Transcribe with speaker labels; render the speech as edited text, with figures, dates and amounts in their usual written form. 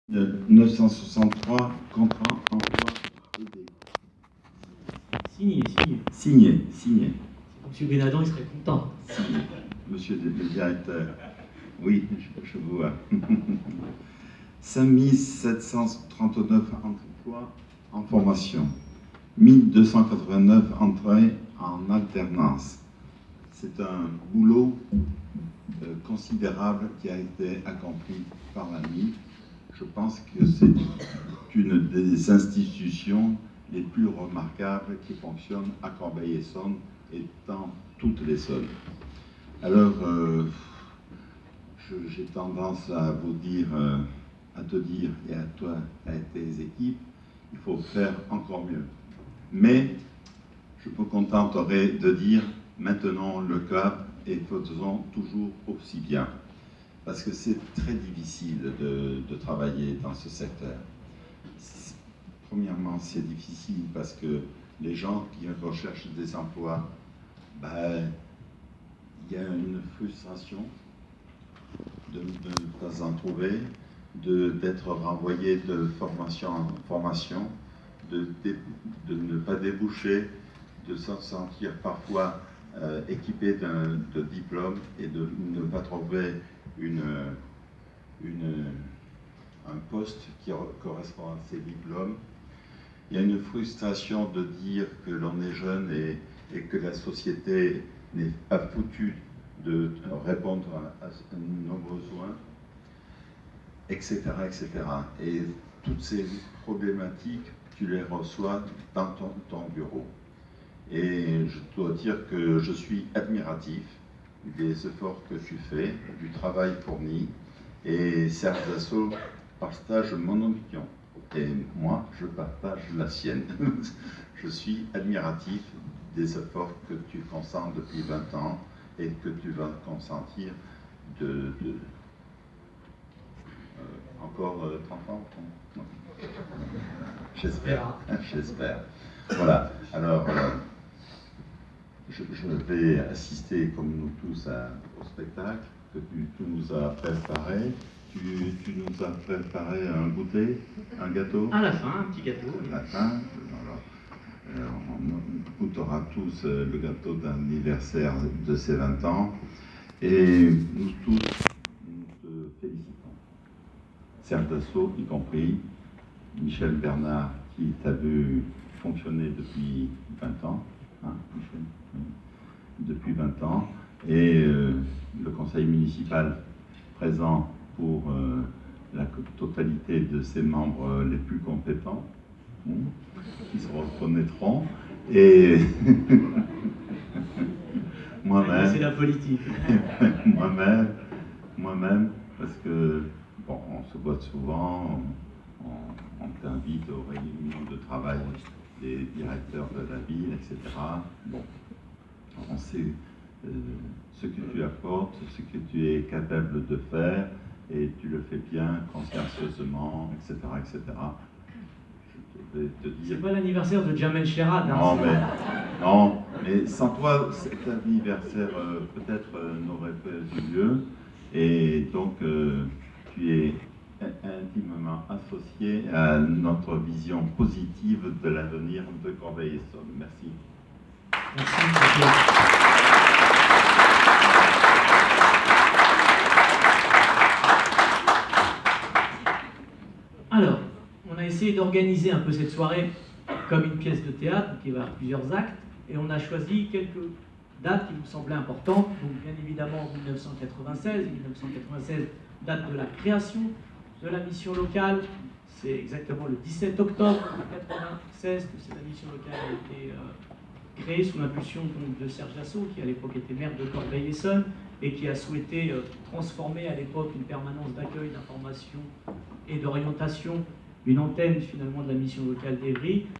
Speaker 1: 963, contrat emploi aidé. Signé.
Speaker 2: Monsieur Bénadan, il serait content.
Speaker 1: Signé. Monsieur le directeur, oui, je vous vois. 5739 emplois en formation, 1289 entrées en alternance. C'est un boulot considérable qui a été accompli par l'AMI. Je pense que c'est une des institutions les plus remarquables qui fonctionnent à Corbeil-Essonnes et dans toutes les zones. Alors, j'ai tendance à vous dire, à te dire, et à toi, à tes équipes, il faut faire encore mieux. Mais je me contenterai de dire, maintenant le cap et faisons toujours aussi bien. Parce que c'est très difficile de travailler dans ce secteur. Premièrement, c'est difficile parce que les gens qui recherchent des emplois, il y a une frustration de ne pas en trouver, d'être renvoyé de formation en formation, de ne pas déboucher, de se sentir parfois équipé de diplôme et de ne pas trouver un poste qui correspond à ces diplômes. Il y a une frustration de dire que l'on est jeune et que la société n'est pas foutue de répondre à nos besoins, etc., etc. Et toutes ces problématiques, tu les reçois dans ton bureau. Et je dois dire que je suis admiratif des efforts que tu fais, du travail fourni, et Serge Dassault partage mon opinion. Et moi, je partage la sienne. Je suis admiratif des efforts que tu consens depuis 20 ans et que tu vas consentir encore 30 ans. Non. J'espère. Voilà. Alors, je vais assister, comme nous tous, au spectacle que tu nous as préparé. Tu nous as préparé un goûter, un gâteau.
Speaker 2: À la fin, un petit gâteau.
Speaker 1: À la fin, on goûtera tous le gâteau d'anniversaire de ses 20 ans. Et nous tous, nous te félicitons. Serge Dassault y compris, Michel Bernard, qui t'a vu fonctionner depuis 20 ans, hein, Michel, depuis 20 ans, et le conseil municipal présent pour la totalité de ses membres les plus compétents, qui se reconnaîtront, et moi-même.
Speaker 2: C'est la politique.
Speaker 1: moi-même, parce que, bon, on se voit souvent, on t'invite aux réunions de travail des directeurs de la ville, etc. Bon, on sait ce que tu apportes, ce que tu es capable de faire, et tu le fais bien, consciencieusement, etc., etc. Je vais te dire...
Speaker 2: C'est pas l'anniversaire de Jamel Sherrad.
Speaker 1: Non, mais sans toi, cet anniversaire peut-être n'aurait pas eu lieu, et donc tu es intimement associé à notre vision positive de l'avenir de Corbeil-Essonnes. Merci.
Speaker 2: Alors, on a essayé d'organiser un peu cette soirée comme une pièce de théâtre qui va avoir plusieurs actes, et on a choisi quelques dates qui nous semblaient importantes. Donc, bien évidemment, 1996, date de la création de la mission locale. C'est exactement le 17 octobre 1996 que la mission locale a été créée sous l'impulsion de Serge Dassault, qui à l'époque était maire de Corbeil-Essonnes et qui a souhaité transformer à l'époque une permanence d'accueil, d'information et d'orientation, une antenne finalement de la mission locale d'Evry.